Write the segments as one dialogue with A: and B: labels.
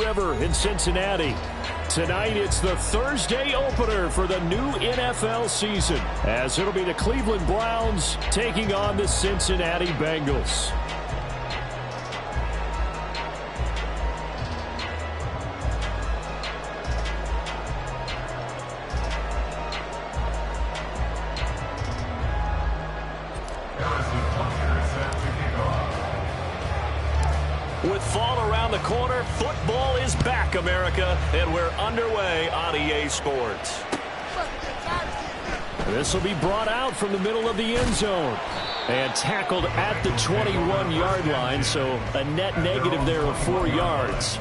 A: River in Cincinnati. Tonight, it's the Thursday opener for the new NFL season, as it'll be the Cleveland Browns taking on the Cincinnati Bengals. With fall around the corner, football is back, America, and we're underway on EA Sports. This will be brought out from the middle of the end zone and tackled at the 21-yard line, so a net negative there of 4 yards.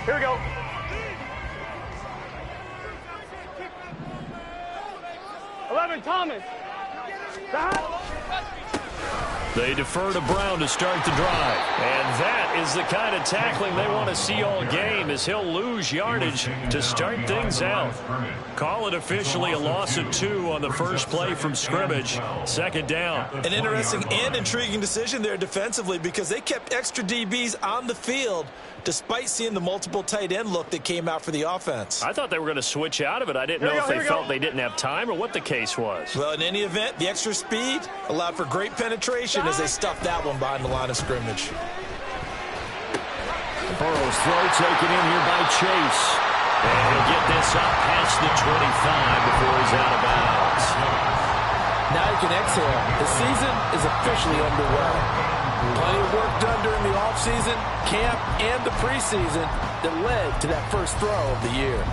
B: Here we go. Thomas.
A: They defer to Brown to start the drive. And that is the kind of tackling they want to see all game, as he'll lose yardage to start things out. Call it officially a loss of 2 on the first play from scrimmage. Second down.
C: An interesting and intriguing decision there defensively, because they kept extra DBs on the field despite seeing the multiple tight end look that came out for the offense.
A: I thought they were going to switch out of it. I didn't know if they felt they didn't have time or what the case was.
C: Well, in any event, the extra speed allowed for great penetration as they stuffed that one behind the line of scrimmage.
A: Burrow's throw taken in here by Chase. And he'll get this up past the 25 before he's out of bounds.
D: Now you can exhale. The season is officially underway. Plenty of work done during the offseason, camp, and the preseason that led to that first throw of the year.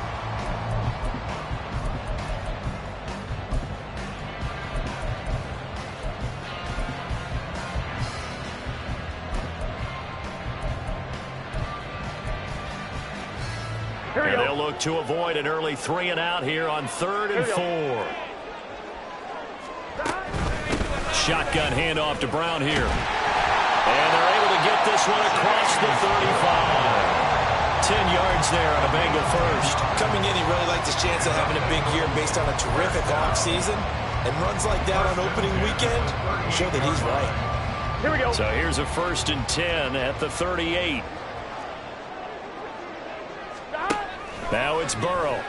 A: And they'll look to avoid an early 3 and out here on 3rd and 4. Shotgun handoff to Brown here. And they're able to get this one across the 35. 10 yards there on a Bengal first.
C: Coming in, he really liked his chance of having a big year based on a terrific offseason. And runs like that on opening weekend show that he's right.
B: Here we go.
A: So here's a 1st and 10 at the 38. Now it's Burrow.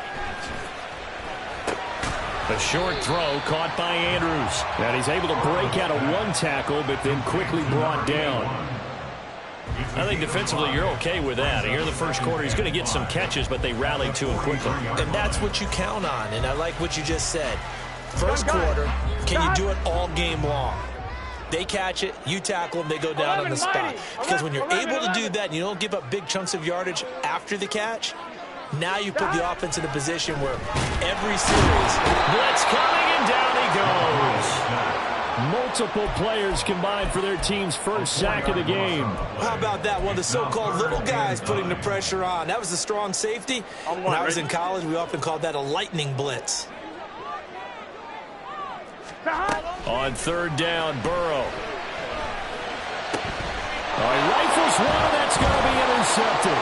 A: A short throw caught by Andrews. And he's able to break out of 1 tackle, but then quickly brought down. I think defensively you're okay with that. Here in the first quarter, he's going to get some catches, but they rallied to him quickly.
C: And that's what you count on, and I like what you just said. First quarter, can you do it all game long? They catch it, you tackle them, they go down on the spot. Because when you're able to do that and you don't give up big chunks of yardage after the catch, now you put the offense in a position where every series,
A: blitz coming, and down he goes. Multiple players combined for their team's first sack of the game.
C: How about that? One of the so-called little guys putting the pressure on. That was a strong safety. When I was in college, we often called that a lightning blitz.
A: On 3rd down, Burrow. He rifles one, that's going to be intercepted.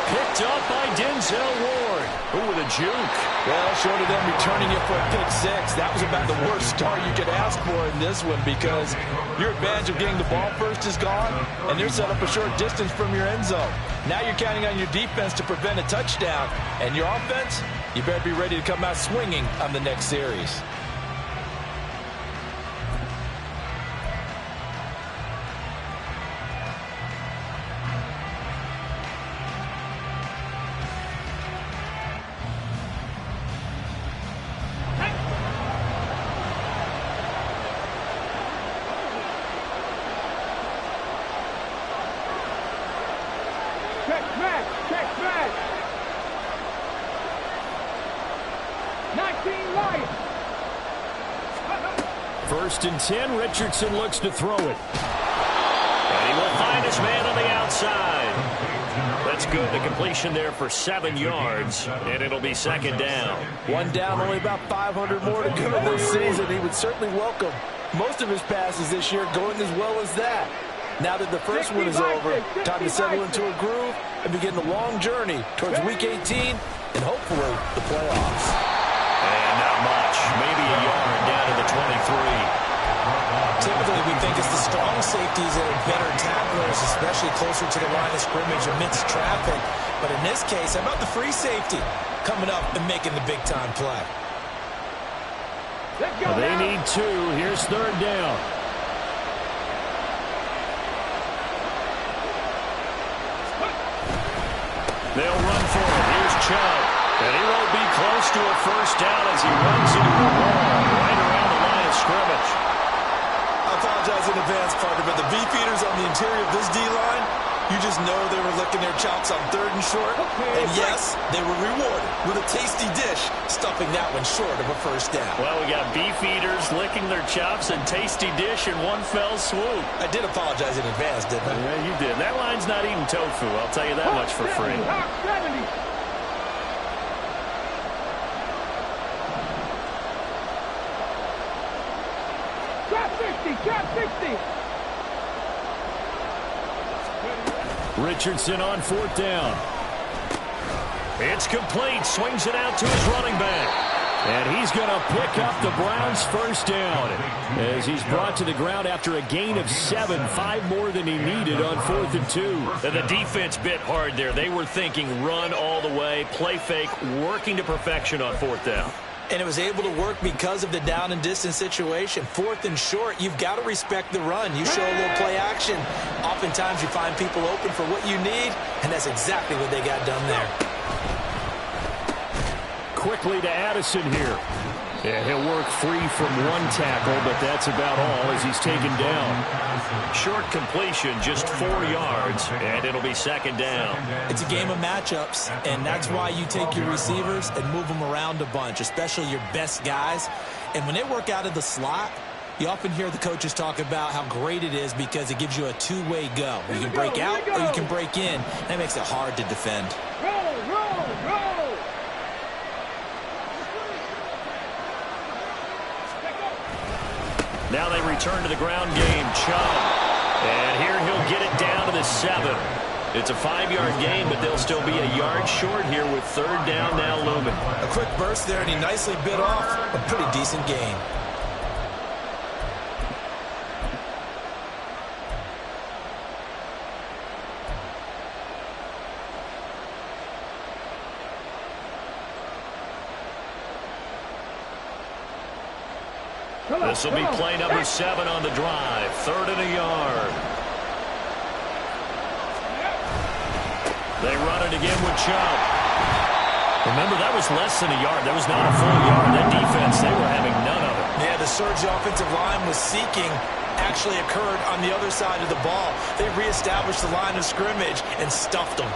A: Picked up by Denzel Ward. Ooh, with a juke.
D: Well, short of them returning it for a pick 6, that was about the worst start you could ask for in this one, because your advantage of getting the ball first is gone, and they're set up a short distance from your end zone. Now you're counting on your defense to prevent a touchdown, and your offense, you better be ready to come out swinging on the next series.
B: Check back. 19 right.
A: 1st and 10, Richardson looks to throw it. And he will find his man on the outside. That's good. The completion there for 7 yards, and it'll be 2nd down.
D: 1 down, only about 500 more to go this season. He would certainly welcome most of his passes this year going as well as that. Now that the first one is over, time to settle into a groove and begin the long journey towards Week 18 and hopefully the playoffs.
C: safeties that are better tacklers, especially closer to the line of scrimmage amidst traffic. But in this case, how about the free safety coming up and making the big-time play?
A: They need 2. Here's 3rd down. They'll run for it. Here's Chubb. And he won't be close to a first down as he runs into the wall right around the line of scrimmage.
D: I apologize in advance, partner, but the beefeaters on the interior of this D-line, you just know they were licking their chops on 3rd and short. And yes, they were rewarded with a tasty dish, stuffing that one short of a first down.
A: Well, we got beefeaters licking their chops and tasty dish in one fell swoop.
C: I did apologize in advance, didn't I?
A: Yeah, you did. That line's not eating tofu, I'll tell you that much for free. Richardson on 4th down. It's complete. Swings it out to his running back. And he's going to pick up the Browns' first down as he's brought to the ground after a gain of 7, 5 more than he needed on 4th and 2. And the defense bit hard there. They were thinking run all the way, play fake, working to perfection on 4th down.
C: And it was able to work because of the down and distance situation. 4th and short, you've got to respect the run. You show a little play action. Oftentimes you find people open for what you need, and that's exactly what they got done there.
A: Quickly to Addison here. Yeah, he'll work free from 1 tackle, but that's about all as he's taken down. Short completion, just 4 yards, and it'll be 2nd down.
C: It's a game of matchups, and that's why you take your receivers and move them around a bunch, especially your best guys. And when they work out of the slot, you often hear the coaches talk about how great it is because it gives you a two-way go. You can break out or you can break in. That makes it hard to defend.
A: Now they return to the ground game. Chubb. And here he'll get it down to the 7. It's a 5-yard gain, but they'll still be a yard short here with 3rd down now looming.
C: A quick burst there, and he nicely bit off a pretty decent gain.
A: This will be play number 7 on the drive. 3rd and a yard. They run it again with Chubb. Remember, that was less than a yard. That was not a full yard. That defense, they were having none of it.
C: Yeah, the surge the offensive line was seeking actually occurred on the other side of the ball. They reestablished the line of scrimmage and stuffed them.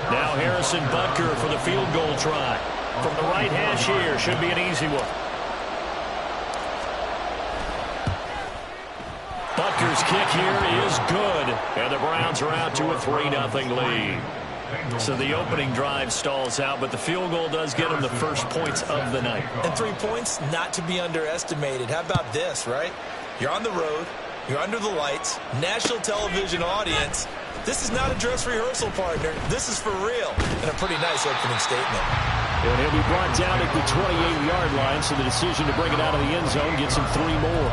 A: Now Harrison Butker for the field goal try. From the right hash here, should be an easy one. Butker's kick here is good. And the Browns are out to a 3-0 lead. So the opening drive stalls out, but the field goal does get them the first points of the night.
C: And 3 points not to be underestimated. How about this, right? You're on the road. You're under the lights. National television audience. This is not a dress rehearsal, partner. This is for real. And a pretty nice opening statement.
A: And he'll be brought down at the 28-yard line, so the decision to bring it out of the end zone gets him 3 more.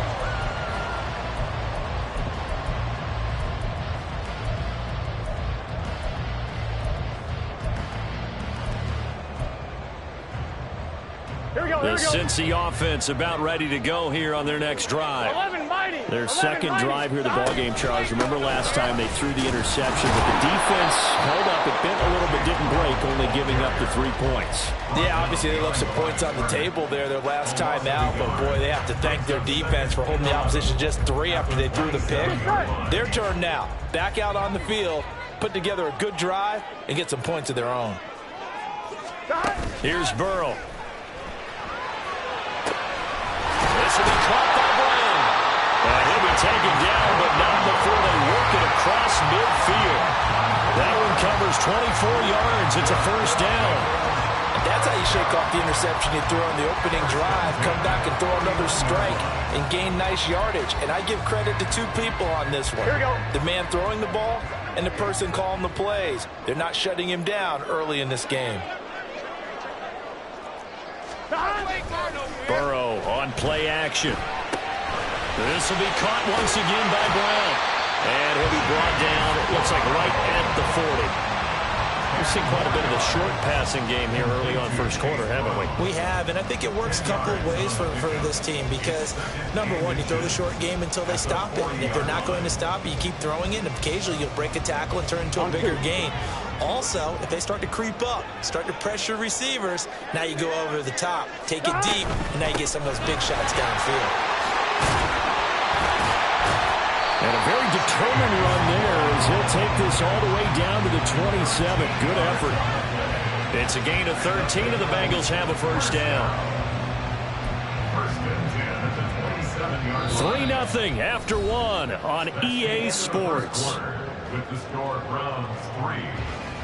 A: The Cincy offense about ready to go here on their next drive. Their second drive here of the ballgame, Charles. Remember last time they threw the interception, but the defense held up. It bent a little bit, didn't break, only giving up the 3 points.
C: Yeah, obviously they left some points on the table there their last time out, but boy, they have to thank their defense for holding the opposition just 3 after they threw the pick. Their turn now. Back out on the field, put together a good drive, and get some points of their own.
A: Here's Burrow. This will be caught by Brown. And he'll be taken down, but not before they work it across midfield. That one covers 24 yards. It's a first down.
C: And that's how you shake off the interception you threw on the opening drive. Come back and throw another strike and gain nice yardage. And I give credit to 2 people on this one.
B: Here we go.
C: The man throwing the ball and the person calling the plays. They're not shutting him down early in this game.
A: Burrow on play action. This will be caught once again by Brown. And he'll be brought down, it looks like right at the 40. We've seen quite a bit of the short passing game here early on first quarter, haven't we?
C: We have, and I think it works a couple of ways for this team because, number one, you throw the short game until they stop it. And if they're not going to stop it, you keep throwing it, and occasionally you'll break a tackle and turn into a bigger gain. Also, if they start to creep up, start to pressure receivers, now you go over the top, take it deep, and now you get some of those big shots downfield.
A: And a very determined run there as he'll take this all the way down to the 27. Good effort. It's a gain of 13, and the Bengals have a first down. 3-0 after one on EA Sports.
E: With the score, Browns 3,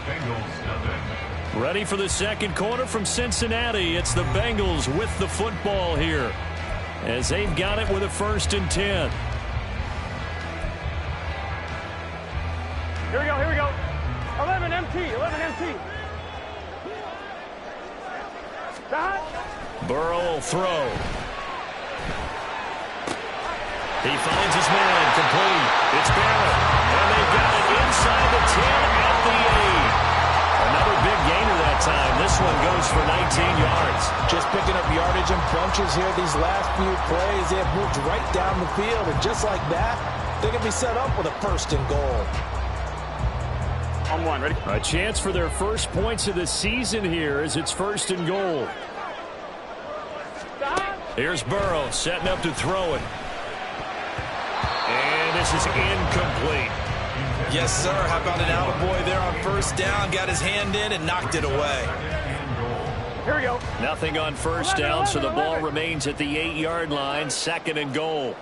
E: Bengals 0.
A: Ready for the second quarter from Cincinnati. It's the Bengals with the football here as they've got it with a 1st and 10.
B: Here we go, here we go. 11 MT, 11 MT.
A: Burrow will throw. He finds his man, complete. It's Barrett, and they've got it inside the 10 at the 8. Another big gainer that time. This one goes for 19 yards.
D: Just picking up yardage in bunches here these last few plays. They have moved right down the field, and just like that, they're going to be set up with a 1st and goal.
B: On one, ready?
A: A chance for their first points of the season here as it's 1st and goal. Here's Burrow setting up to throw it. And this is incomplete.
C: Yes, sir. How about an attaboy there on 1st down? Got his hand in and knocked it away.
B: Here we go.
A: Nothing on 1st down, so the ball remains at the 8-yard line. 2nd and goal.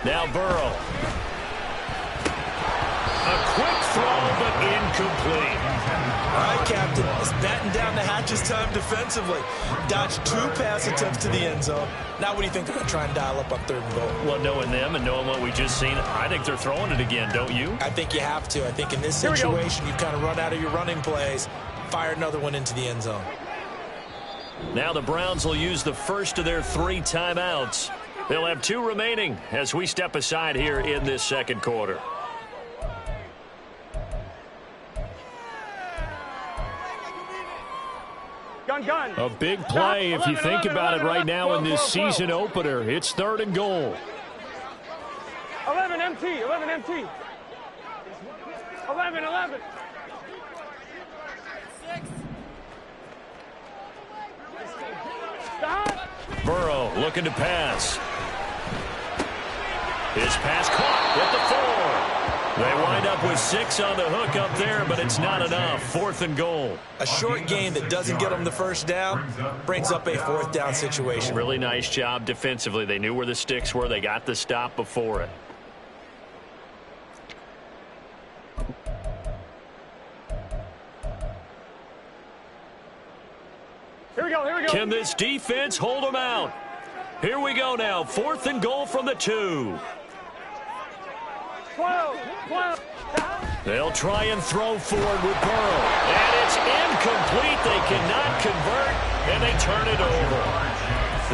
A: Now Burrow. A quick throw, but incomplete.
C: All right, Captain. It's batting down the hatches time defensively. Dodged 2 pass attempts to the end zone. Now what do you think they're going to try and dial up on 3rd and goal?
A: Well, knowing them and knowing what we just seen, I think they're throwing it again, don't you?
C: I think you have to. I think in this situation, you kind of run out of your running plays, fire another one into the end zone.
A: Now the Browns will use the first of their 3 timeouts. They'll have 2 remaining as we step aside here in this second quarter.
B: Gun.
A: A big play if you think about it right now in this season opener. It's 3rd and goal.
B: 11 MT, 11 MT. 11.
A: Burrow looking to pass. His pass caught at the 4. They wind up with 6 on the hook up there, but it's not enough. 4th and goal.
C: A short gain that doesn't get them the 1st down brings up a 4th down situation.
A: Really nice job defensively. They knew where the sticks were. They got the stop before it.
B: Here we go.
A: Can this defense hold them out? Here we go now. 4th and goal from the 2.
B: 12.
A: They'll try and throw forward with Burrow. And it's incomplete. They cannot convert, and they turn it over.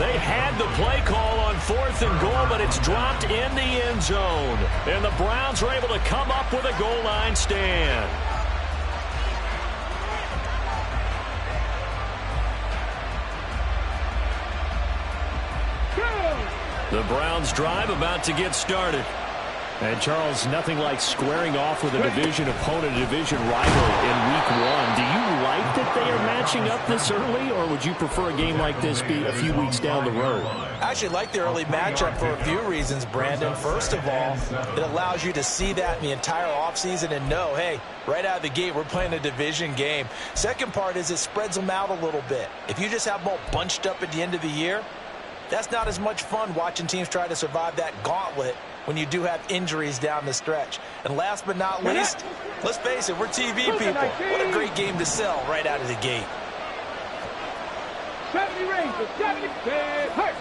A: They had the play call on 4th and goal, but it's dropped in the end zone. And the Browns are able to come up with a goal line stand. The Browns drive about to get started. And, Charles, nothing like squaring off with a division opponent, a division rival in Week 1. Do you like that they are matching up this early, or would you prefer a game like this be a few weeks down the road?
C: I actually like the early matchup for a few reasons, Brandon. First of all, it allows you to see that in the entire offseason and know, hey, right out of the gate, we're playing a division game. Second part is it spreads them out a little bit. If you just have them all bunched up at the end of the year, that's not as much fun watching teams try to survive that gauntlet when you do have injuries down the stretch. And last but not least, let's face it, we're TV people. What a great game to sell right out of the gate.
B: 70 Rangers, 70 hurt.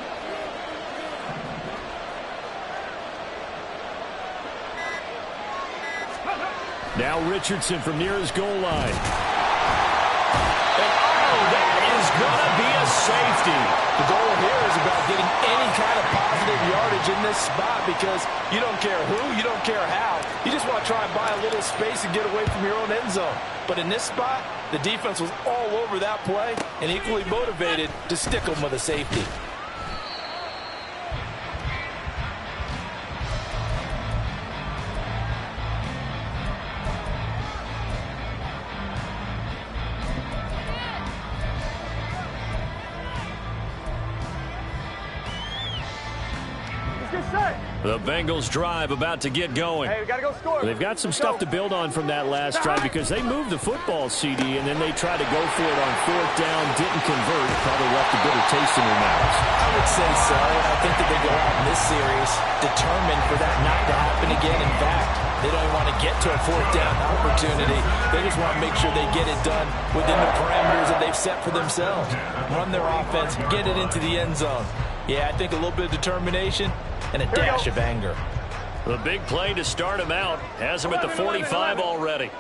A: Now Richardson from near his goal line.
C: An
A: that is going to be a safety.
D: The goal here is about getting any kind of positive yardage in this spot because you don't care who, you don't care how. You just want to try and buy a little space and get away from your own end zone. But in this spot, the defense was all over that play and equally motivated to stick them with a safety.
A: The Bengals drive about to get going.
B: Hey, we got to go score.
A: They've got some stuff to build on from that last drive because they moved the football, CD, and then they tried to go for it on fourth down, didn't convert, probably left a bitter taste in their mouths.
C: I would say so, and I think that they go out in this series determined for that not to happen again. In fact, they don't even want to get to a fourth down opportunity. They just want to make sure they get it done within the parameters that they've set for themselves. Run their offense, get it into the end zone. Yeah, I think a little bit of determination and a dash of anger.
A: The big play to start him out has him at the 45 already.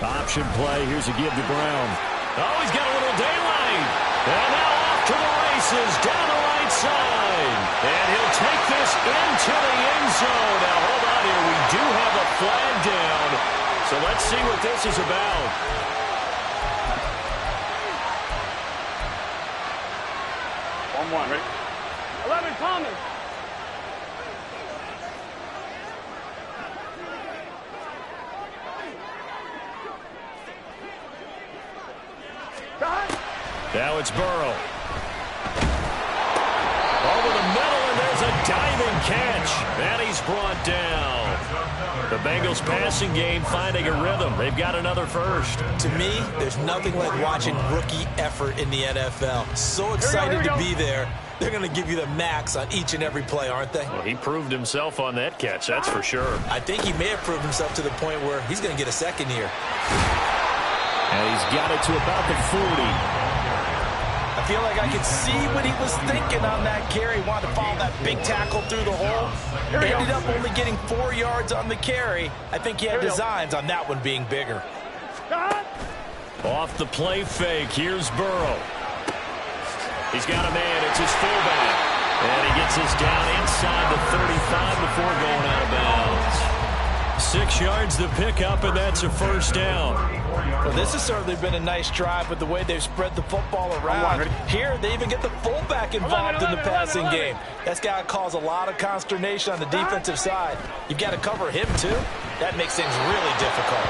A: Option play. Here's a give to Brown. Oh, he's got a little daylight. And now off to the races down the right side. And he'll take this into the end zone. Now, hold on here. We do have a flag down. So let's see what this is about.
B: One, ready? 11, Thomas.
A: Now it's Burrow. Over the middle, and there's a diving catch. And he's brought down. The Bengals passing game finding a rhythm. They've got another first.
C: To me, there's nothing like watching rookie effort in the NFL. So excited to be there. They're going to give you the max on each and every play, aren't they?
A: Well, he proved himself on that catch, that's for sure.
C: I think he may have proved himself to the point where he's going to get a second here.
A: And he's got it to about the 40.
D: I feel like I could see what he was thinking on that carry. He wanted to follow that big tackle through the hole. Ended up only getting 4 yards on the carry. I think he had designs on that one being bigger.
A: Off the play fake, here's Burrow. He's got a man, it's his fullback. And he gets us down inside the 35 before going out of bounds. 6 yards the pickup, and that's a first down.
D: Well, this has certainly been a nice drive with the way they've spread the football around. Here, they even get the fullback involved in the passing game. That's got to cause a lot of consternation on the defensive side. You've got to cover him, too. That makes things really difficult.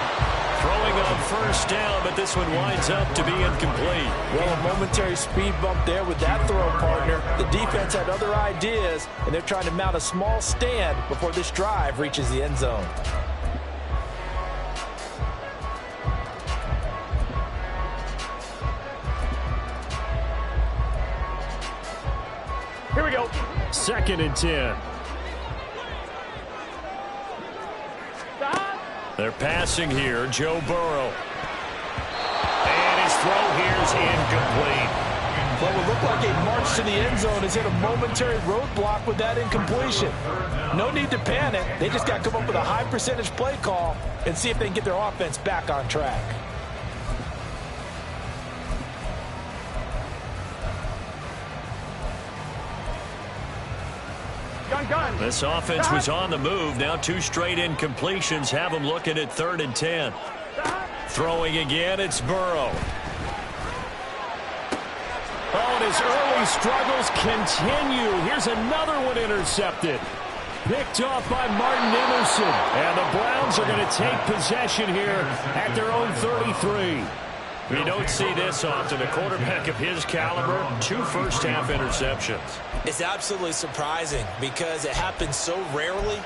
A: Throwing on first down, but this one winds up to be incomplete.
D: Well, a momentary speed bump there with that throw, partner. The defense had other ideas, and they're trying to mount a small stand before this drive reaches the end zone.
B: Here we go.
A: 2nd and 10. They're passing here, Joe Burrow. And his throw here is incomplete.
D: What would look like a march to the end zone has hit a momentary roadblock with that incompletion. No need to panic. They just got to come up with a high percentage play call and see if they can get their offense back on track.
B: Gun.
A: This offense was on the move. Now 2 straight incompletions have them looking at 3rd and 10. Throwing again, it's Burrow. Oh, and his early struggles continue. Here's another one intercepted. Picked off by Martin Emerson. And the Browns are going to take possession here at their own 33. You don't see this often. A quarterback of his caliber, 2 first-half interceptions.
C: It's absolutely surprising because it happens so rarely.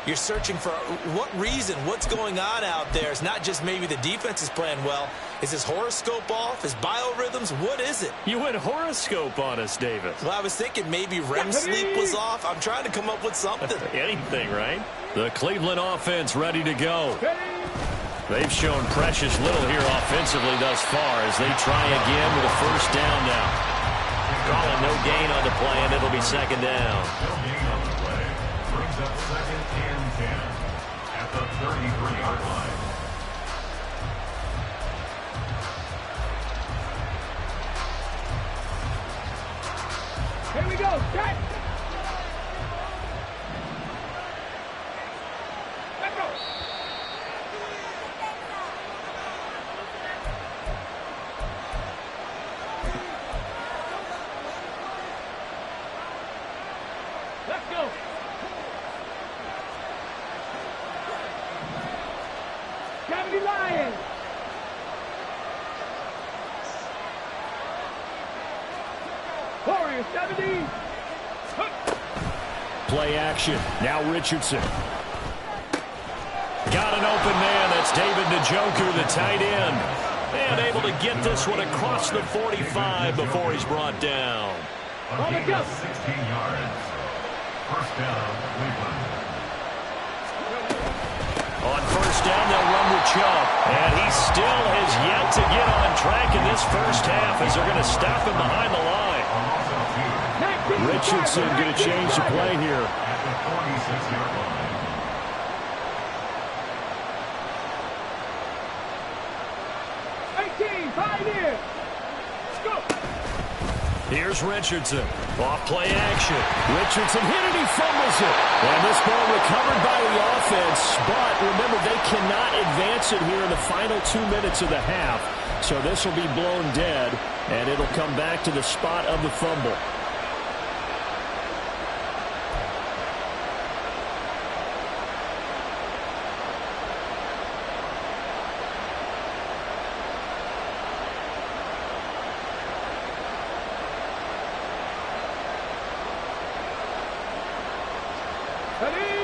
C: You're searching for what reason, what's going on out there. It's not just maybe the defense is playing well. Is his horoscope off? His biorhythms? What is it?
A: You went horoscope on us, Davis.
C: Well, I was thinking maybe REM sleep was off. I'm trying to come up with something.
A: Anything, right? The Cleveland offense ready to go. They've shown precious little here offensively thus far as they try again with a first down now. Calling no gain on the play, and it'll be 2nd down.
E: Brings up 2nd and 10 at the 33-yard line.
B: Second, 70.
A: Play action. Now Richardson. Got an open man. That's David Njoku, the tight end. And able to get this one across the 45 before he's brought down.
E: 16 yards. First down, Cleveland.
A: On first down, they'll run with Chubb. And he still has yet to get on track in this first half as they're going to stop him behind the line. Richardson going to change the play here.
E: At the 46-yard line.
A: Here's Richardson. Off play action. Richardson hit it. He fumbles it. And this ball recovered by the offense. But remember, they cannot advance it here in the final 2 minutes of the half. So this will be blown dead. And it'll come back to the spot of the fumble.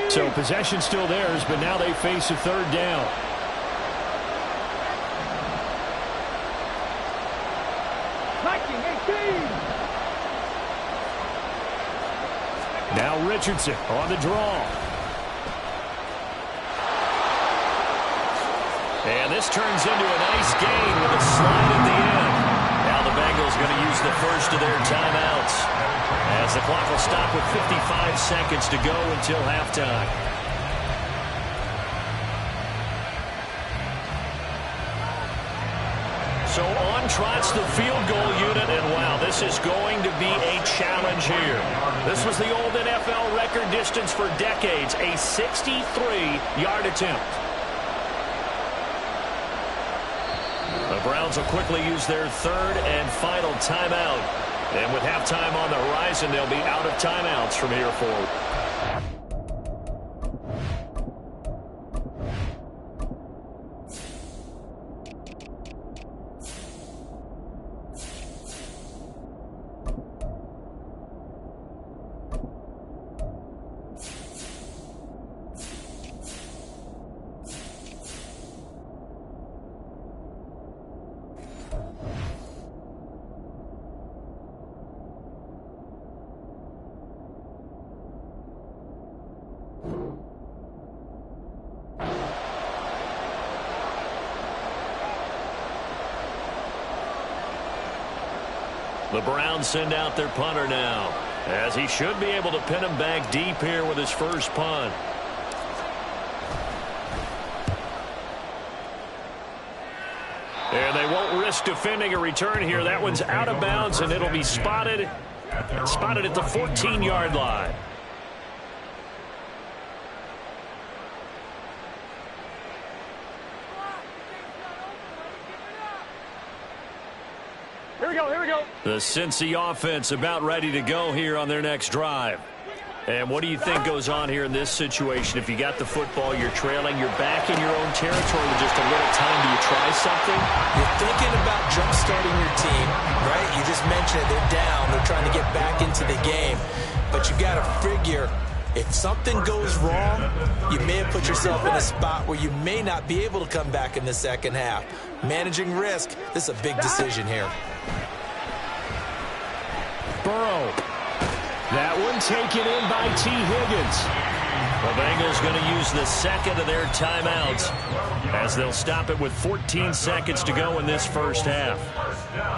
A: So possession still theirs, but now they face a third down. Now Richardson on the draw. And this turns into a nice gain with a slide at the end. Now the Bengals going to use the first of their timeouts, as the clock will stop with 55 seconds to go until halftime. So on trots the field goal unit, and wow, this is going to be a challenge here. This was the old NFL record distance for decades, a 63-yard attempt. The Browns will quickly use their third and final timeout. And with halftime on the horizon, they'll be out of timeouts from here forward. The Browns send out their punter now, as he should be able to pin him back deep here with his first punt. And they won't risk defending a return here. That one's out of bounds, and it'll be spotted at the 14-yard line.
B: Here we go.
A: The Cincy offense about ready to go here on their next drive. And what do you think goes on here in this situation? If you got the football, you're trailing, you're back in your own territory with just a little time. Do you try something?
C: You're thinking about jump-starting your team, right? You just mentioned it. They're down. They're trying to get back into the game. But you got to figure, if something goes wrong, you may have put yourself in a spot where you may not be able to come back in the second half. Managing risk, this is a big decision here.
A: Burrow. That one taken in by T. Higgins. The Bengals going to use the second of their timeouts, as they'll stop it with 14 seconds to go in this first half.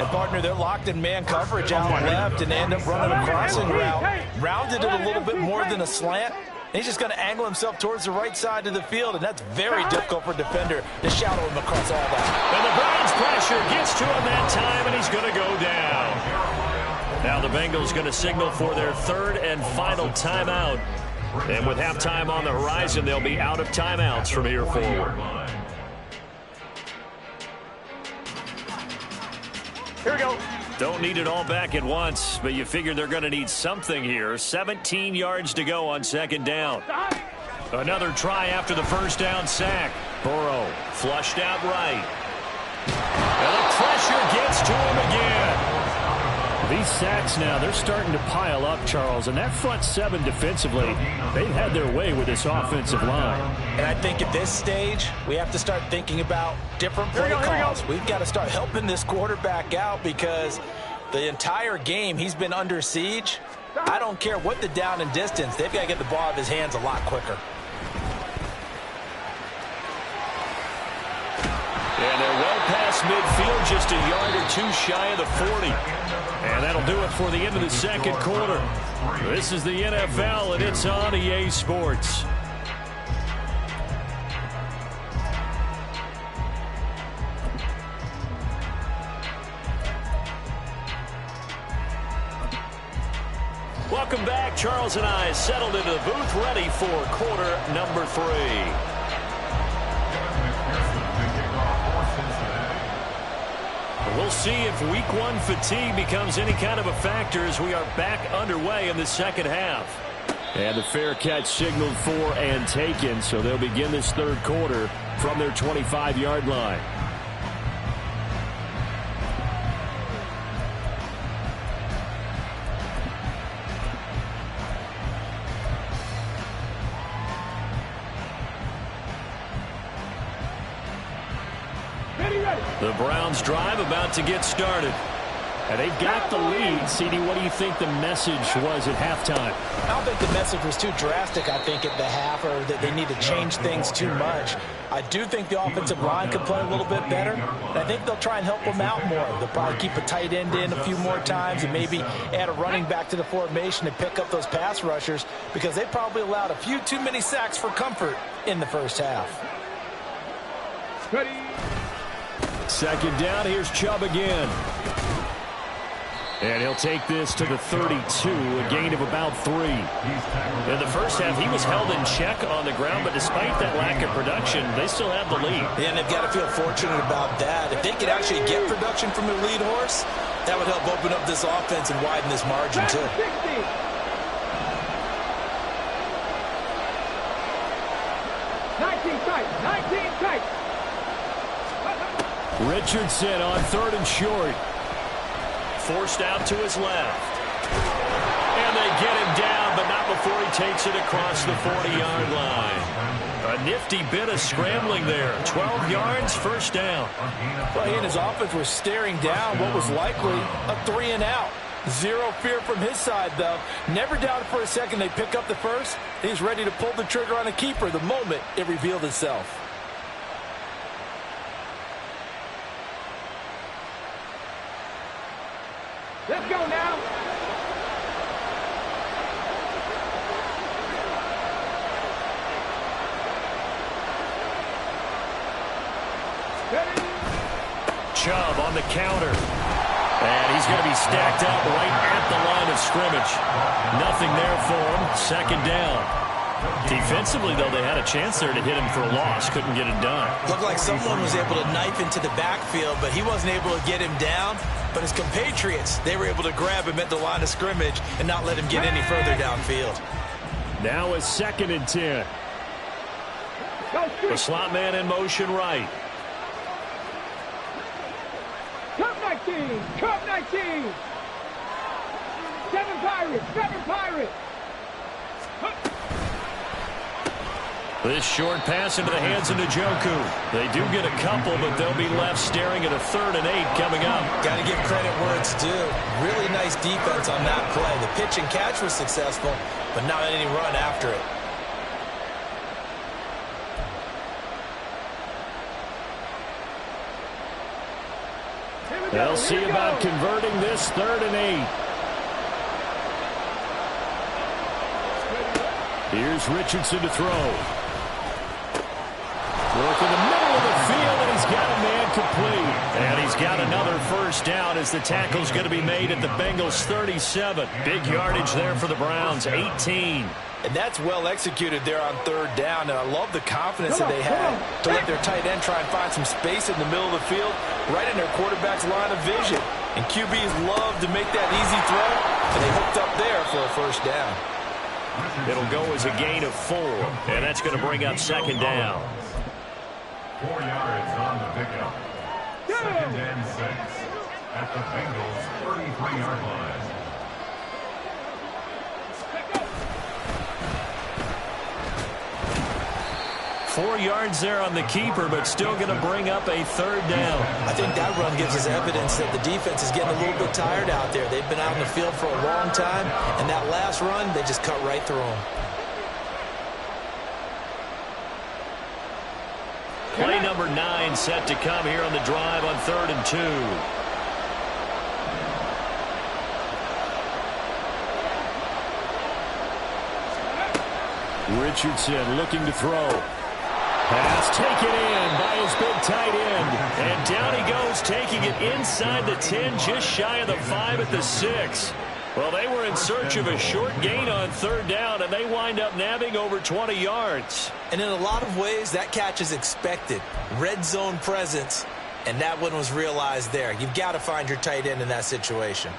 D: And partner, they're locked in man coverage out left, and they end up running a crossing route. Rounded it a little bit more than a slant. He's just going to angle himself towards the right side of the field, and that's very difficult for a defender to shadow him across all that.
A: And the Browns pressure gets to him that time, and he's going to go down. Now the Bengals going to signal for their third and final timeout. And with halftime on the horizon, they'll be out of timeouts from here forward.
B: Here we go.
A: Don't need it all back at once, but you figure they're going to need something here. 17 yards to go on second down. Another try after the first down sack. Burrow flushed out right. And the pressure gets to him again. These sacks now, they're starting to pile up, Charles, and that front seven defensively, they've had their way with this offensive line.
C: And I think at this stage, we have to start thinking about different play calls. We've got to start helping this quarterback out because the entire game he's been under siege. I don't care what the down and distance, they've got to get the ball out of his hands a lot quicker.
A: And they're well past midfield, just a yard or two shy of the 40. And that'll do it for the end of the second quarter. This is the NFL, and it's on EA Sports. Welcome back. Charles and I settled into the booth, ready for quarter number 3. We'll see if week 1 fatigue becomes any kind of a factor as we are back underway in the second half. And the fair catch signaled for and taken, so they'll begin this third quarter from their 25-yard line. The Browns drive about to get started. And they've got the lead. CD, what do you think the message was at halftime?
C: I don't think the message was too drastic, I think, at the half, or that they need to change things too much. I do think the offensive line could play a little bit better. And I think they'll try and help them out more. They'll probably keep a tight end in a few more times and maybe add a running back to the formation and pick up those pass rushers because they probably allowed a few too many sacks for comfort in the first half.
B: Ready.
A: Second down, here's Chubb again. And he'll take this to the 32, a gain of about 3. In the first half, he was held in check on the ground, but despite that lack of production, they still have the lead.
C: Yeah, and they've got to feel fortunate about that. If they could actually get production from their lead horse, that would help open up this offense and widen this margin, too.
B: 19 tight, 19 tight.
A: Richardson on 3rd and short. Forced out to his left. And they get him down, but not before he takes it across the 40-yard line. A nifty bit of scrambling there. 12 yards, first down.
C: Well, he and his offense were staring down what was likely a 3-and-out. Zero fear from his side, though. Never doubted for a second they pick up the first. He's ready to pull the trigger on a keeper the moment it revealed itself.
B: Let's go now. Ready.
A: Chubb on the counter. And he's going to be stacked up right at the line of scrimmage. Nothing there for him. Second down. Defensively, though, they had a chance there to hit him for a loss. Couldn't get it done.
C: Looked like someone was able to knife into the backfield, but he wasn't able to get him down. But his compatriots, they were able to grab him at the line of scrimmage and not let him get any further downfield.
A: Now a 2nd and 10. The slot man in motion right.
B: Cup 19, Cup 19. 7 Pirates, 7 Pirates.
A: This short pass into the hands of Njoku. They do get a couple, but they'll be left staring at a 3rd and 8 coming up.
C: Got to give credit where it's due. Really nice defense on that play. The pitch and catch was successful, but not any run after it.
A: They'll see about converting this 3rd and 8. Here's Richardson to throw. Work in the middle of the field, and he's got a man complete. And he's got another first down as the tackle's going to be made at the Bengals' 37. Big yardage there for the Browns, 18.
C: And that's well executed there on 3rd down. And I love the confidence that they had to let their tight end try and find some space in the middle of the field, right in their quarterback's line of vision. And QBs love to make that easy throw, and they hooked up there for a first down.
A: It'll go as a gain of 4, and that's going to bring up 2nd down.
E: 4 yards on the pickup. 2nd and 6. at the Bengals' 33-yard line.
A: Four yards there on the keeper, but still going to bring up a third down.
C: I think that run gives us evidence that the defense is getting a little bit tired out there. They've been out in the field for a long time, and that last run, they just cut right through them.
A: Play number 9 set to come here on the drive on 3rd and 2. Richardson looking to throw. Pass taken in by his big tight end. And down he goes, taking it inside the 10, just shy of the 5 at the 6. Well, they were in search of a short gain on 3rd down, and they wind up nabbing over 20 yards.
C: And in a lot of ways, that catch is expected. Red zone presence, and that one was realized there. You've got to find your tight end in that situation.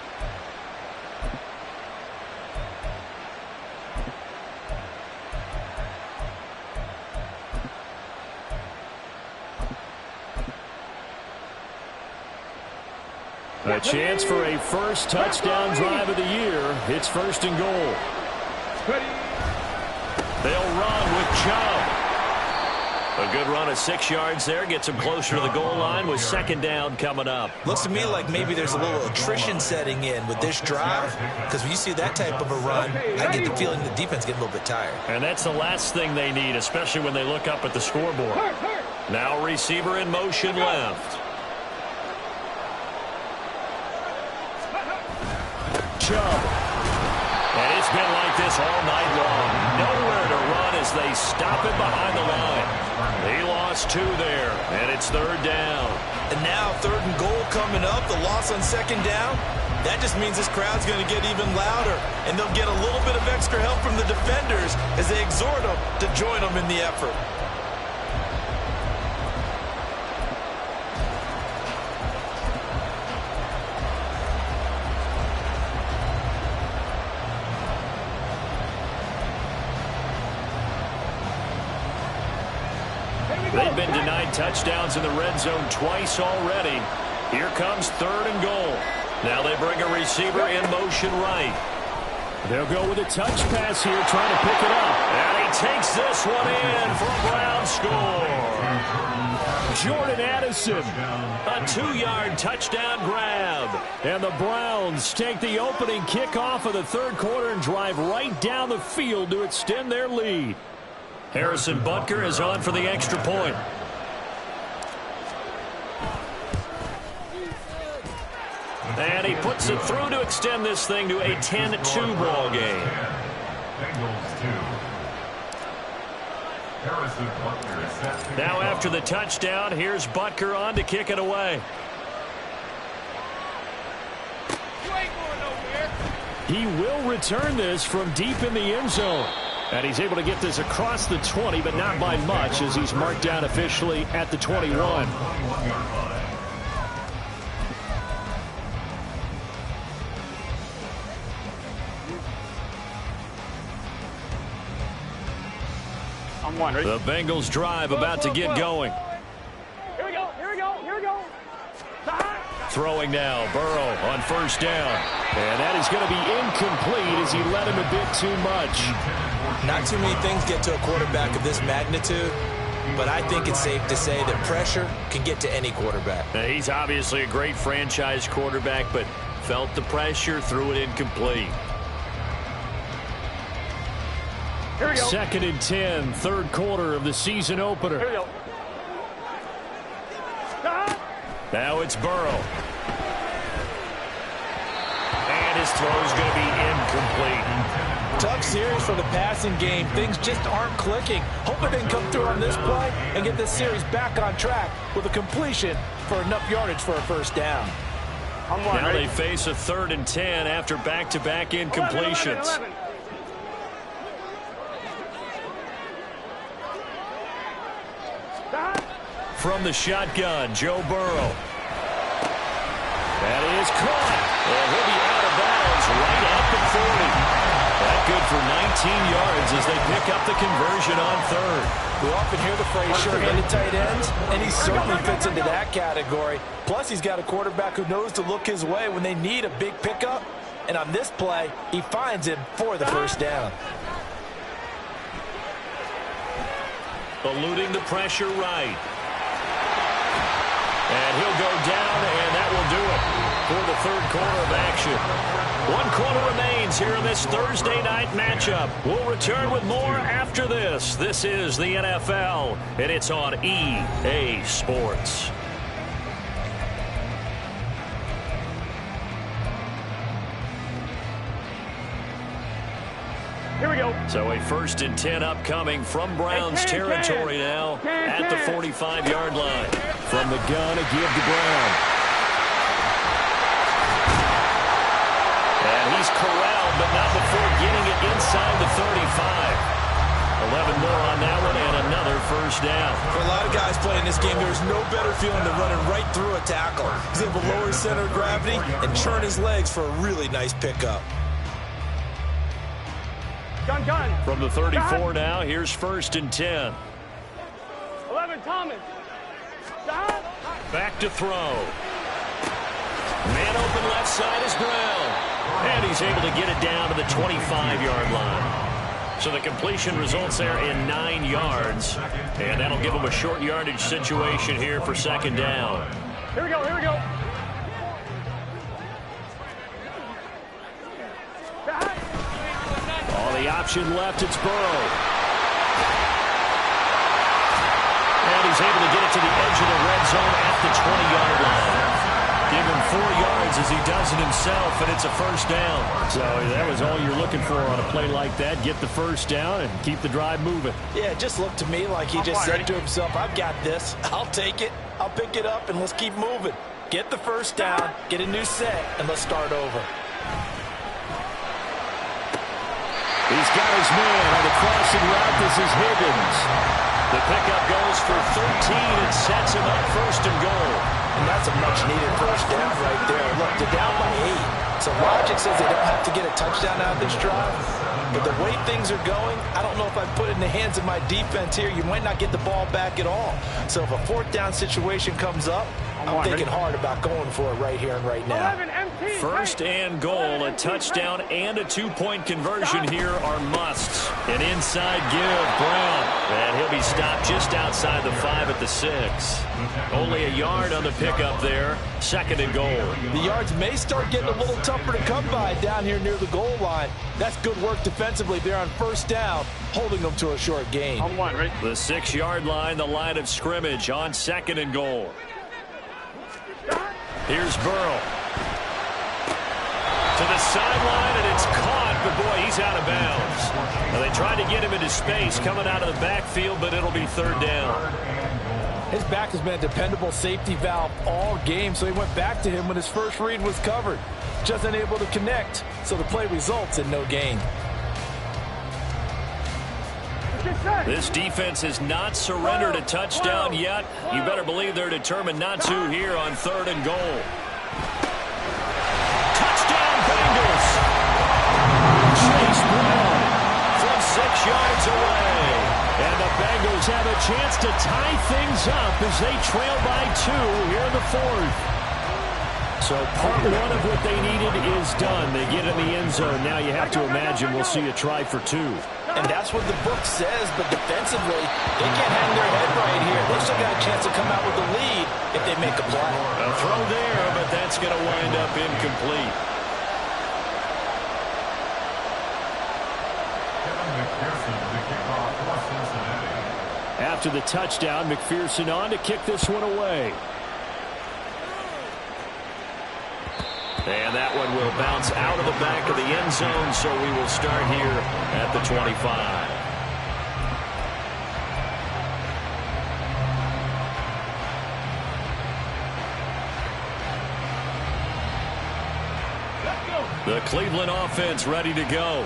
A: A chance for a first touchdown drive of the year. It's 1st and goal. They'll run with Chubb. A good run of 6 yards there. Gets him closer to the goal line with 2nd down coming up.
C: Looks to me like maybe there's a little attrition setting in with this drive, because when you see that type of a run, I get the feeling the defense getting a little bit tired.
A: And that's the last thing they need, especially when they look up at the scoreboard. Now receiver in motion left. Chubb. And it's been like this all night long. Nowhere to run as they stop him behind the line. He lost 2 there, and it's 3rd down.
C: And now 3rd and goal coming up, the loss on 2nd down. That just means this crowd's going to get even louder, and they'll get a little bit of extra help from the defenders as they exhort them to join them in the effort.
A: They've been denied touchdowns in the red zone twice already. Here comes 3rd and goal. Now they bring a receiver in motion right. They'll go with a touch pass here, trying to pick it up. And he takes this one in for a Brown score. Jordan Addison, a 2-yard touchdown grab. And the Browns take the opening kickoff of the 3rd quarter and drive right down the field to extend their lead. Harrison Butker is on for the extra point. And he puts it through to extend this thing to a 10-2 ball game. Now after the touchdown, here's Butker on to kick it away. He will return this from deep in the end zone. And he's able to get this across the 20, but not by much, as he's marked down officially at the 21. The Bengals drive about to get going.
B: Here we go, here we go, here we go.
A: Throwing now, Burrow on 1st down. And that is going to be incomplete as he led him a bit too much.
C: Not too many things get to a quarterback of this magnitude, but I think it's safe to say that pressure can get to any quarterback.
A: Now, he's obviously a great franchise quarterback, but felt the pressure, threw it incomplete.
B: Here we go.
A: 2nd and 10, 3rd quarter of the season opener.
B: Here we go.
A: Now it's Burrow. And his throw's going to be incomplete.
D: Tough series for the passing game. Things just aren't clicking. Hope it didn't come through on this play and get this series back on track with a completion for enough yardage for a 1st down.
A: Now they face a 3rd and 10 after back-to-back incompletions.
B: 11.
A: From the shotgun, Joe Burrow. That is caught. Well, he'll be out of bounds right at the 40. That good for yards as they pick up the conversion on third.
D: We often hear the phrase sure-handed tight ends, and he certainly fits into that category. Plus, he's got a quarterback who knows to look his way when they need a big pickup. And on this play, he finds him for the first down.
A: Eluding the pressure right. And he'll go down, and that will do it for the third quarter of action. 1 quarter remains here in this Thursday night matchup. We'll return with more after this. This is the NFL, and it's on EA Sports.
B: Here we go.
A: So a 1st and 10 upcoming from Browns territory now at the 45-yard line. From the gun, a give to Brown. And he's corralled, but not before getting it inside the 35. 11 more on that one, and another first down.
C: For a lot of guys playing this game, there's no better feeling than running right through a tackle. He's able to lower his center of gravity and churn his legs for a really nice pickup.
B: Gun.
A: From the 34 now, here's 1st and 10.
B: 11, Thomas. Gun.
A: Back to throw. Man open left side is Brown. And he's able to get it down to the 25-yard line. So the completion results there in 9 yards. And that'll give him a short yardage situation here for 2nd down.
B: Here we go.
A: All the option left, it's Burrow. And he's able to get it to the edge of the red zone at the 20-yard line. Give him 4 yards as he does it himself, and it's a first down. So that was all you're looking for on a play like that. Get the first down and keep the drive moving.
D: Yeah, it just looked to me like he just said to himself, I've got this. I'll take it. I'll pick it up, and let's keep moving. Get the first down, get a new set, and let's start over.
A: He's got his man on the crossing route. This is Higgins. The pickup goes for 13 and sets him up 1st and goal.
D: And that's a much-needed first down right there. Look, they're down by 8. So logic says they don't have to get a touchdown out of this drive. But the way things are going, I don't know if I put it in the hands of my defense here. You might not get the ball back at all. So if a 4th down situation comes up, I'm thinking hard about going for it right here and right now.
A: 1st and goal, a touchdown and a 2-point conversion here are musts. An inside give, Brown. And he'll be stopped just outside the 5 at the 6. Only a yard on the pickup there. 2nd and goal.
D: The yards may start getting a little tougher to come by down here near the goal line. That's good work defensively there on 1st down, holding them to a short gain.
A: The 6-yard line, the line of scrimmage on 2nd and goal. Here's Burrow. To the sideline, and it's caught, but boy, he's out of bounds. Now, they tried to get him into space coming out of the backfield, but it'll be 3rd down.
D: His back has been a dependable safety valve all game, so he went back to him when his first read was covered. Just unable to connect, so the play results in no gain.
A: This defense has not surrendered a touchdown yet. You better believe they're determined not to here on 3rd and goal. Touchdown, Bengals! Chase Brown from 6 yards away. And the Bengals have a chance to tie things up as they trail by 2 here in the 4th. So part 1 of what they needed is done. They get in the end zone. Now you have to imagine we'll see a try for 2.
D: And that's what the book says, but defensively, they can't hang their head right here. They've still got a chance to come out with the lead if they make a play.
A: A throw there, but that's going to wind up incomplete. After the touchdown, McPherson on to kick this one away. And that one will bounce out of the back of the end zone, so we will start here at the 25. The Cleveland offense ready to go.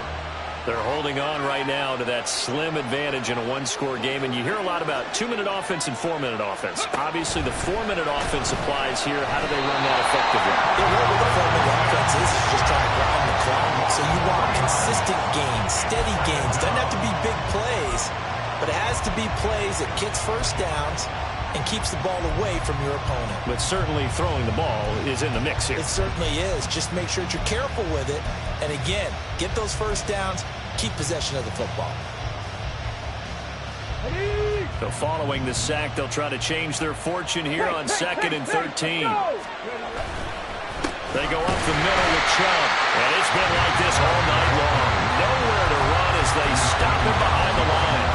A: They're holding on right now to that slim advantage in a one-score game. And you hear a lot about 2-minute offense and 4-minute offense. Obviously, the 4-minute offense applies here. How do they run that effectively?
C: Yeah, really, the 4-minute offense is just trying to ground the clock So you want consistent gains, steady gains. Doesn't have to be big plays, but it has to be plays that gets first downs and keeps the ball away from your opponent.
A: But certainly throwing the ball is in the mix here.
C: It certainly is. Just make sure that you're careful with it. And again, get those first downs, keep possession of the football.
A: So following the sack, they'll try to change their fortune here on 2nd and 13. They go up the middle with Chubb, and it's been like this all night long. Nowhere to run as they stop him behind the line.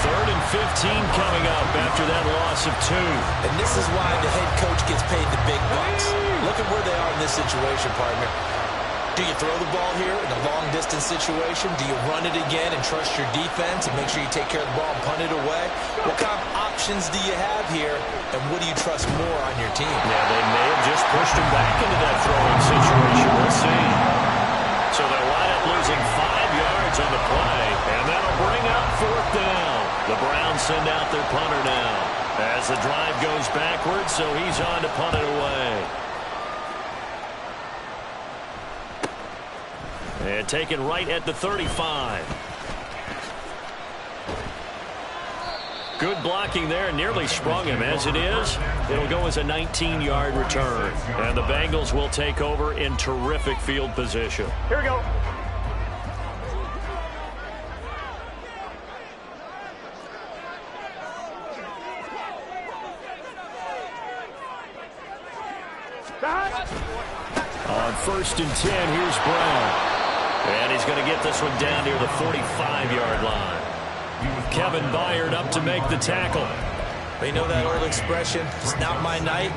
A: 3rd and 15 coming up after that loss of 2.
C: And this is why the head coach gets paid the big bucks. Look at where they are in this situation, partner. Do you throw the ball here in a long-distance situation? Do you run it again and trust your defense and make sure you take care of the ball and punt it away? What kind of options do you have here, and what do you trust more on your team?
A: Yeah, they may have just pushed him back into that throwing situation. We'll see. So they'll wind up losing 5 yards on the play, and that'll bring up 4th down. The Browns send out their punter now as the drive goes backwards, so he's on to punt it away. And taken right at the 35. Good blocking there. Nearly sprung him. As it is, it'll go as a 19-yard return. And the Bengals will take over in terrific field position.
B: Here we go.
A: On 1st and 10, here's Brown. And he's going to get this one down near the 45-yard line. Kevin Byard up to make the tackle.
C: You know that old expression, it's not my night?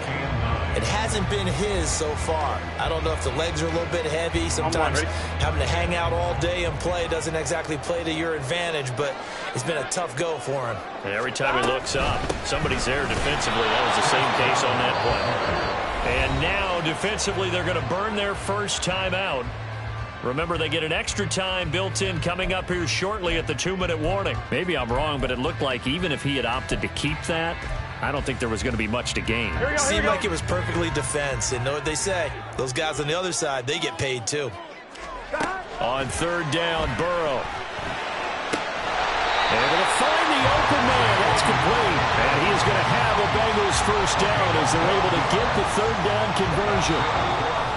C: It hasn't been his so far. I don't know if the legs are a little bit heavy. Sometimes having to hang out all day and play doesn't exactly play to your advantage, but it's been a tough go for him.
A: And every time he looks up, somebody's there defensively. That was the same case on that play. And now, defensively, they're going to burn their first timeout. Remember, they get an extra time built in coming up here shortly at the 2-minute warning. Maybe I'm wrong, but it looked like even if he had opted to keep that, I don't think there was going to be much to gain.
C: It seemed like it was perfectly defense. And know what they say? Those guys on the other side, they get paid too.
A: On 3rd down, Burrow. Able to find the open man. That's complete. And he is going to have a Bengals first down as they're able to get the 3rd down conversion.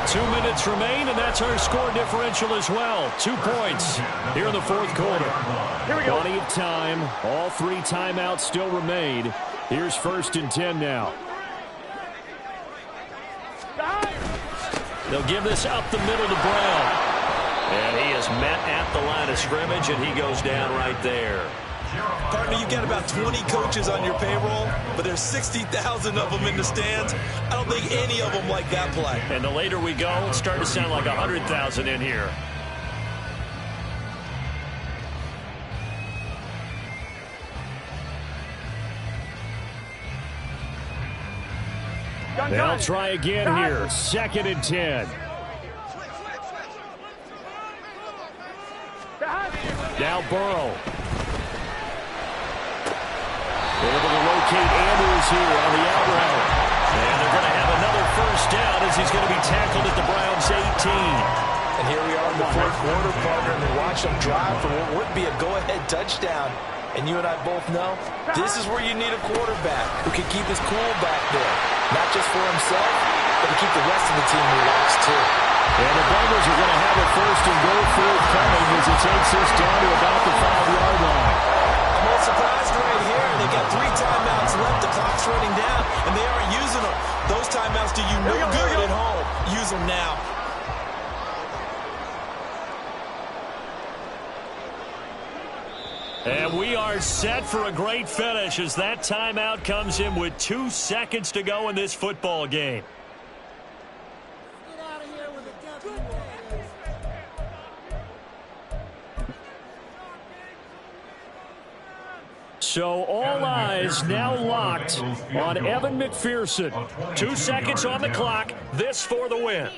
A: 2 minutes remain, and that's our score differential as well. 2 points here in the 4th quarter.
B: Here we go.
A: Plenty of time. All 3 timeouts still remain. Here's 1st and 10 now. They'll give this up the middle to Brown. And he is met at the line of scrimmage, and he goes down right there.
C: Partner, you've got about 20 coaches on your payroll, but there's 60,000 of them in the stands. I don't think any of them like that play.
A: And the later we go, it's starting to sound like 100,000 in here. They'll try again here. 2nd and 10. Now Burrow. Able to locate Andrews here on the out route. And they're going to have another first down as he's going to be tackled at the Browns 18.
C: And here we are in the 4th quarter, partner, and we watch them drive for what would be a go-ahead touchdown. And you and I both know this is where you need a quarterback who can keep his cool back there. Not just for himself, but to keep the rest of the team relaxed, too.
A: And the Bengals are going to have a 1st and goal forthcoming as it takes us down to about the 5-yard line.
C: I'm all surprised right here. They got 3 timeouts left. The clock's running down, and they aren't using them. Those timeouts do you no good at home. Use them now.
A: And we are set for a great finish as that timeout comes in with 2 seconds to go in this football game. So all eyes now locked on Evan McPherson. 2 seconds on the clock. This for the win.